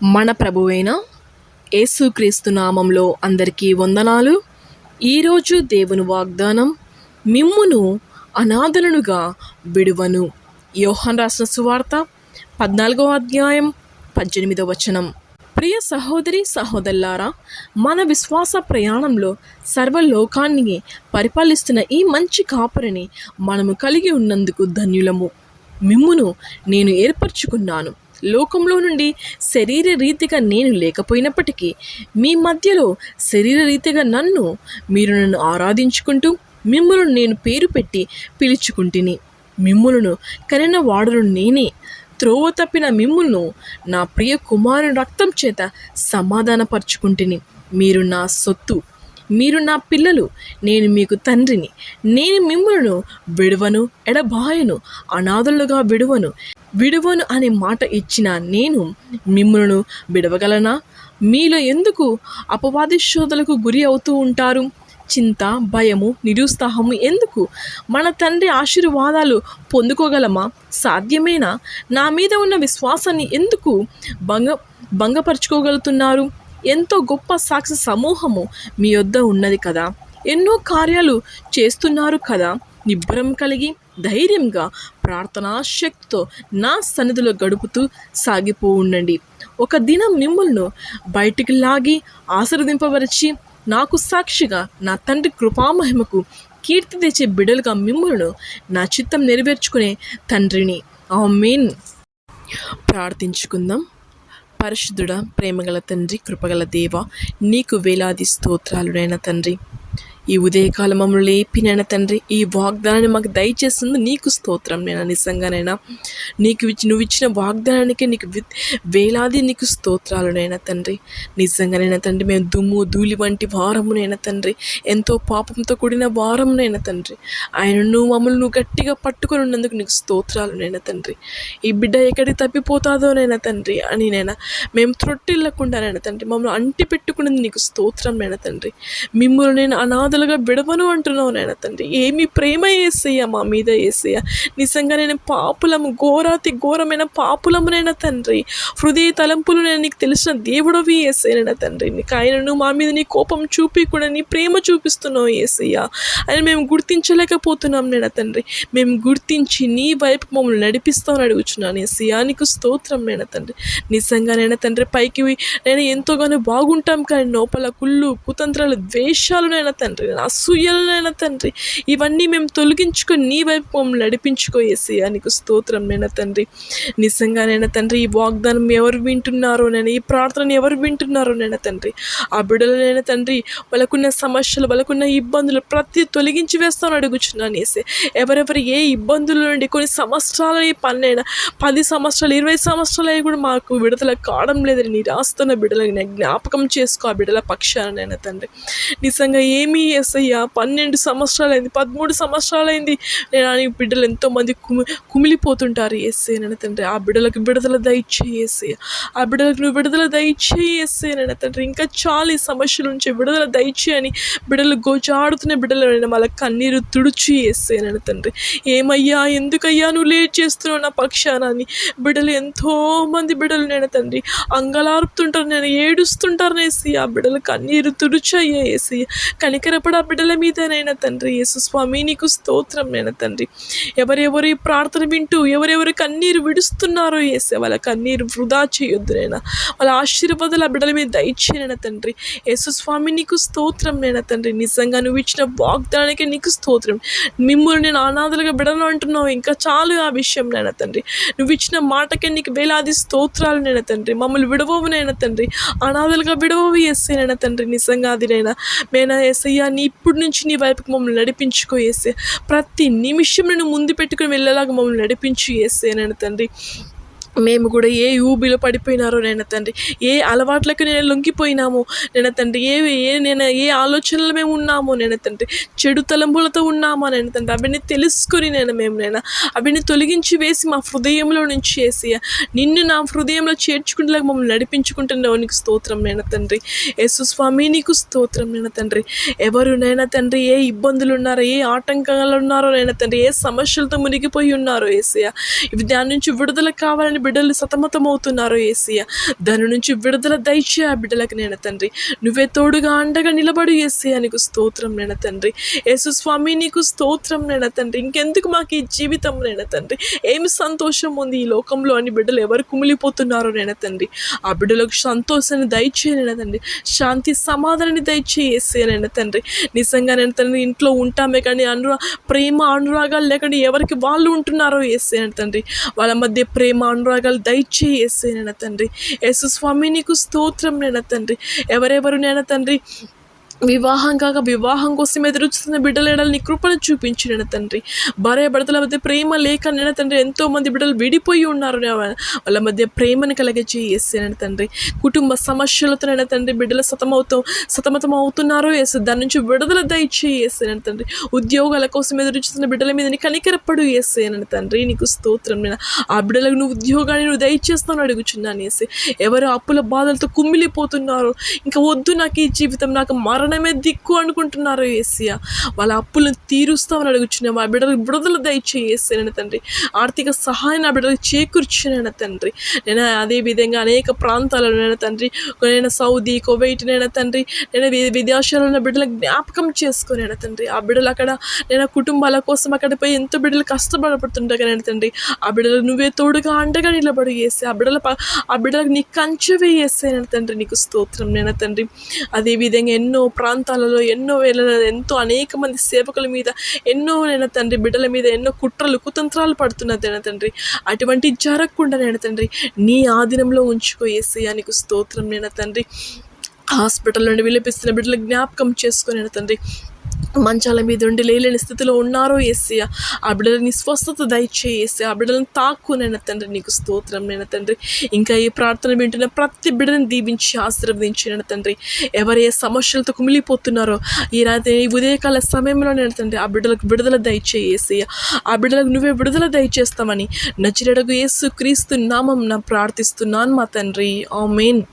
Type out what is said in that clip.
మన ప్రభువైన యేసుక్రీస్తు నామంలో అందరికీ వందనాలు. ఈరోజు దేవుని వాగ్దానం, మిమ్మును అనాథలనుగా విడువను. యోహాను రాసిన సువార్త 14వ అధ్యాయం 18వ వచనం. ప్రియ సహోదరి సహోదరులారా, మన విశ్వాస ప్రయాణంలో సర్వలోకాన్ని పరిపాలిస్తున్న ఈ మంచి కాపరిని మనము కలిగి ఉన్నందుకు ధన్యులము. మిమ్మును నేను ఏర్పరచుకున్నాను. లోకంలో నుండి శరీర రీతిగా నేను లేకపోయినప్పటికీ మీ మధ్యలో శరీర రీతిగా మీరు నన్ను ఆరాధించుకుంటూ మిమ్ములను నేను పేరు పెట్టి పిలుచుకుంటుని. మిమ్ములను కనిన వాడును నేనే. త్రోవ తప్పిన మిమ్ములను నా ప్రియ కుమారుని రక్తం చేత సమాధానపరుచుకుంటుని. మీరు నా సొత్తు, మీరు నా పిల్లలు, నేను మీకు తండ్రిని. నేను మిమ్ములను విడువను, ఎడబాయను, అనాథలుగా విడువను అనే మాట ఇచ్చిన నేను మిమ్ములను విడవగలనా? మీలో ఎందుకు అపవాది శోధలకు గురి అవుతూ ఉంటారు? చింత, భయము, నిరుత్సాహము ఎందుకు? మన తండ్రి ఆశీర్వాదాలు పొందుకోగలమా? సాధ్యమేనా? నా మీద ఉన్న విశ్వాసాన్ని ఎందుకు భంగపరుచుకోగలుగుతున్నారు? ఎంతో గొప్ప సాక్షి సమూహము మీ వద్ద ఉన్నది కదా, ఎన్నో కార్యాలు చేస్తున్నారు కదా. నిబ్బరం కలిగి ధైర్యంగా ప్రార్థనా శక్తితో నా సన్నిధిలో గడుపుతూ సాగిపో ఉండండి. ఒక దినం మిమ్మల్ని బయటికి లాగి ఆశీర్వదింపవరిచి నాకు సాక్షిగా నా తండ్రి కృపామహిమకు కీర్తి తెచ్చే బిడ్డలుగా మిమ్మల్ని నా చిత్తం నెరవేర్చుకునే తండ్రిని. ఆమేన్. ప్రార్థించుకుందాం. పరిశుద్ధుడా, ప్రేమగల తండ్రి, కృపగల దేవ, నీకు వేలాది స్తోత్రాలునైనా తండ్రి. ఈ ఉదయకాలం మమ్మల్ని లేపినైనా తండ్రి, ఈ వాగ్దానాన్ని మాకు దయచేస్తుంది నీకు స్తోత్రం. నేను నిజంగానైనా నువ్వు ఇచ్చిన వాగ్దానానికి నీకు వేలాది నీకు స్తోత్రాలునైనా తండ్రి. నిజంగానైనా తండ్రి, మేము దుమ్ము ధూళి వంటి వారమునైనా తండ్రి, ఎంతో పాపంతో కూడిన వారమునైనా తండ్రి, నువ్వు మమ్మల్ని గట్టిగా పట్టుకొని ఉన్నందుకు నీకు స్తోత్రాలునైనా తండ్రి. ఈ బిడ్డ ఎక్కడికి తప్పిపోతాదోనైనా తండ్రి అని మేము త్రొట్టిల్లకుండానైనా తండ్రి మమ్మల్ని అంటి పెట్టుకున్నది నీకు స్తోత్రం నైనా తండ్రి. మిమ్మల్ని నేను అనాథలుగా విడవను అంటున్నావు నైనా తండ్రి. ఏమి ప్రేమ యేసయ్య మా మీద యేసయ్య. నిజంగా నేను పాపులము, ఘోరమైన పాపులమునైనా తండ్రి. హృదయ తలంపులు నేను నీకు తెలిసిన దేవుడవి యేసయ్యనైనా తండ్రి. నీకు ఆయనను మా మీద నీ కోపం చూపి కూడా నీ ప్రేమ చూపిస్తున్నావు యేసయ్య అని మేము గుర్తించలేకపోతున్నాం నైనా తండ్రి. మేము గుర్తించి నీ వైపు మమ్మల్ని నడిపిస్తామని అడుగుచున్నాను యేసయ్య. నీకు స్తోత్రం నైనా తండ్రి. నిజంగానైనా తండ్రి, పైకి నేను ఎంతోగానో బాగుంటాం కానీ లోపల కుళ్ళు, కుతంత్రాలు, ద్వేషాలునైనా తండ్రి, అసూయలనైనా తండ్రి, ఇవన్నీ మేము తొలగించుకొని నీ వైపు మమ్మల్ని నడిపించుకో యేసయ్య. నీకు స్తోత్రం నైనా తండ్రి. నిజంగానైనా తండ్రి, ఈ వాగ్దానం ఎవరు వింటున్నారో నైనా, ఈ ప్రార్థనను ఎవరు వింటున్నారో నైనా తండ్రి, ఆ బిడ్డలనైనా తండ్రి, వాళ్ళకున్న సమస్యలు, వాళ్ళకున్న ఇబ్బందులు ప్రతి తొలగించి వేస్తామని అడుగుచున్నాను యేసయ్య. ఎవరెవరు ఏ ఇబ్బందుల నుండి కొన్ని సంవత్సరాల ఈ పన్నైనా 10 సంవత్సరాలు 20 సంవత్సరాలు అయి కూడా మాకు విడుదల కావడం లేదని నీ రాస్తున్న బిడ్డలని జ్ఞాపకం చేసుకో. ఆ బిడ్డల పక్షానైనా తండ్రి, నిజంగా ఏమీ యేసయ్య 12 సంవత్సరాలైంది, 13 సంవత్సరాలైంది నేను ఈ బిడ్డలు ఎంతోమంది కుమిలిపోతుంటారు యేసయ్యనైనా తండ్రి. ఆ బిడ్డలకు విడుదల దయచేయి యేసయ్య. ఆ బిడ్డలకు నువ్వు విడుదల దయచేయి యేసయ్యనైనా తండ్రి. ఇంకా చాలా ఈ సమస్యల నుంచి విడుదల దయచేయని బిడ్డలు గోజాడుతున్న బిడ్డలైనా వాళ్ళ కన్నీరు తుడుచు యేసయ్యనైనా తండ్రి. ఏమయ్యా, ఎందుకయ్యా నువ్వు లేట్ చేస్తున్నావు నా పక్షానాన్ని? బిడ్డలు ఎంతోమంది బిడ్డలు నైనా తండ్రి అంగలారుపుతుంటారు, నేను ఏడుస్తుంటారు యేసయ్య. ఆ బిడ్డలు కన్నీరు తుడుచయ్యా యేసయ్య. కనికరపడ ఆ బిడ్డల మీదనైనా తండ్రి. యేసు స్వామి, నీకు స్తోత్రం నైనా తండ్రి. ఎవరెవరు ఈ ప్రార్థన వింటూ ఎవరెవరు కన్నీరు విడుస్తున్నారో యేసయ్య, వాళ్ళ కన్నీరు వృధా చేయొద్దునైనా, వాళ్ళ ఆశీర్వాదాలు ఆ బిడ్డల మీద దయచేయనైనా తండ్రి. యేసు స్వామి, నీకు స్తోత్రం నైనా తండ్రి. నిజంగా నువ్వు ఇచ్చిన వాగ్దానానికి నీకు స్తోత్రం. మిమ్మల్ని నేను అనాథలుగా బిడను అంటున్నావు, ఇంకా చాలు ఆ విషయం నైనా తండ్రి. నువ్వు ఇచ్చిన మాటకే నీకు వేలాది స్తోత్రాలు నైనా తండ్రి. మమ్మల్ని విడవవునైనా తండ్రి, అనాథలుగా విడవవు యేసయ్యనైనా తండ్రి. నిజంగా అదినైనా మేనా యేసయ్య, నీ ఇప్పటి నుంచి నీ వైపుకి మమ్మల్ని నడిపించుకో యేసయ్య. ప్రతి నిమిషం నేను ముందు పెట్టుకుని వెళ్ళేలాగా మమ్మల్ని నడిపించు యేసయ్యనైనా తండ్రి. మేము కూడా ఏ ఊబిలో పడిపోయినారో నైనా తండ్రి, ఏ అలవాట్లకు నేను లొంగిపోయినామో నైనా తండ్రి, ఏ ఆలోచనలు మేము ఉన్నామో నైనా తండ్రి, చెడు తలంపులతో ఉన్నామో నైనా తండ్రి, అవన్నీ తెలుసుకొని నైనా అవన్నీ తొలగించి వేసి మా హృదయంలో నుంచి వేసి నిన్ను నా హృదయంలో చేర్చుకుంటేలాగా మమ్మల్ని నడిపించుకుంటున్నావు. నీకు స్తోత్రం నైనా తండ్రి. యేసు స్వామి, నీకు స్తోత్రం నైనా తండ్రి. ఎవరునైనా తండ్రి ఏ ఇబ్బందులు ఉన్నారో, ఏ ఆటంకాలు ఉన్నారో నైనా తండ్రి, ఏ సమస్యలతో మునిగిపోయి ఉన్నారో యేసయ్య, ఇవి దాని నుంచి విడుదల కావాలని బిడ్డలు సతమతమవుతున్నారో యేసయ్య, దాని నుంచి విడుదల దయచే ఆ బిడ్డలకు నేను తండ్రి. నువ్వే తోడుగా అండగా నిలబడు యేసయ్య, నీకు స్తోత్రం నేను తండ్రి. యేసు స్వామి నీకు స్తోత్రం నేను తండ్రి. ఇంకెందుకు మాకు ఈ జీవితం నేను తండ్రి, ఏమి సంతోషం ఉంది ఈ లోకంలో అని బిడ్డలు ఎవరు కుమిలిపోతున్నారో నేను తండ్రి. ఆ బిడ్డలకు సంతోషాన్ని దయచే నేను తండ్రి, శాంతి సమాధానాన్ని దయచే యేసయ్య నేను తండ్రి. నిజంగా నేను తండ్రి ఇంట్లో ఉంటామే కానీ ప్రేమ అనురాగాలు లేకుండా ఎవరికి వాళ్ళు ఉంటున్నారో యేసయ్య నేను తండ్రి. వాళ్ళ మధ్య ప్రేమ అనురాగాలు దయచే యేసయ్య నేను తండ్రి. యేసు స్వామి నీకు స్తోత్రం నేను తండ్రి. ఎవరెవరు నేను తండ్రి వివాహం కాక వివాహం కోసం ఎదురుస్తున్న బిడ్డల ఎడల నీ కృపను చూపించి నేను తండ్రి. భార్య భర్తల మధ్య ప్రేమ లేక నేను తండ్రి ఎంతోమంది బిడ్డలు విడిపోయి ఉన్నారు, వాళ్ళ మధ్య ప్రేమను కలిగజేసి యేసయ్య తండ్రి. కుటుంబ సమస్యలతో నేను తండ్రి బిడ్డలు సతమతం అవుతున్నారో యేసు, దాని నుంచి విడుదల దయచేయి యేసయ్య తండ్రి. ఉద్యోగాల కోసం ఎదురుస్తున్న బిడ్డల మీద నీ కనికరపడు యేసయ్య తండ్రి. నీకు స్తోత్రం. నేను ఆ బిడ్డలకు నువ్వు ఉద్యోగాన్ని నువ్వు దయచేస్తాను అడుగుచున్నాను యేసయ్య. ఎవరు అప్పుల బాధలతో కుమిలిపోతున్నారో, ఇంకా వద్దు నాకు ఈ జీవితం, నాకు మరణమే దిక్కు అనుకుంటున్నారు యేసయ్య, వాళ్ళ అప్పులను తీరుస్తామని అడుగుచున్నాం. ఆ బిడ్డలకు విడుదల దయచేయి యేసయ్య తండ్రి. ఆర్థిక సహాయం ఆ బిడ్డలకు చేకూర్చునైనా తండ్రి. నేను అదేవిధంగా అనేక ప్రాంతాలలో నేను తండ్రి, నేను సౌదీ, కువైట్ నేను తండ్రి, నేను విదేశాలలో ఉన్న బిడ్డలకు జ్ఞాపకం చేసుకునేనా తండ్రి. ఆ బిడ్డలు అక్కడ నేను కుటుంబాల కోసం అక్కడ పోయి ఎంతో బిడ్డలు కష్టపడబడుతుండగా నేను తండ్రి, ఆ బిడ్డలు నువ్వే తోడుగా అండగా నిలబడి వేసి ఆ బిడ్డలకు నీ కంచె వేసేనా తండ్రి. నీకు స్తోత్రం నేను తండ్రి. అదేవిధంగా ఎన్నో ప్రాంతాలలో ఎన్నో వేళలలో ఎంతో అనేక మంది సేవకుల మీద ఎన్నో నేను తండ్రి బిడ్డల మీద ఎన్నో కుట్రలు కుతంత్రాలు పడుతున్నది నేను తండ్రి. అటువంటి జరగకుండా నేను తండ్రి నీ ఆధీనంలో ఉంచుకో యేసయ్య. నీకు స్తోత్రం నేను తండ్రి. హాస్పిటల్ నుండి విలపిస్తున్న బిడ్డలు జ్ఞాపకం చేసుకుని తండ్రి, మంచాల మీద ఉండి లేలేని స్థితిలో ఉన్నారో యేసయ్య, ఆ బిడ్డలని స్వస్థత దయచేయి యేసయ్య. ఆ బిడ్డలను తాక్కునైనా తండ్రి. నీకు స్తోత్రం నేను తండ్రి. ఇంకా ఈ ప్రార్థన వింటున్న ప్రతి బిడ్డని దీవించి ఆశీర్వదించిన తండ్రి. ఎవరు ఏ సమస్యలతో కుమిలిపోతున్నారో ఈ రాత్రి ఈ ఉదయకాల సమయంలో నేను తండ్రి ఆ బిడ్డలకు విడుదల దయచేయి యేసయ్య. ఆ బిడ్డలకు నువ్వే విడుదల దయచేస్తామని నజరేయుడగు యేసు క్రీస్తు నామం ప్రార్థిస్తున్నాను మా తండ్రి. ఆమేన్.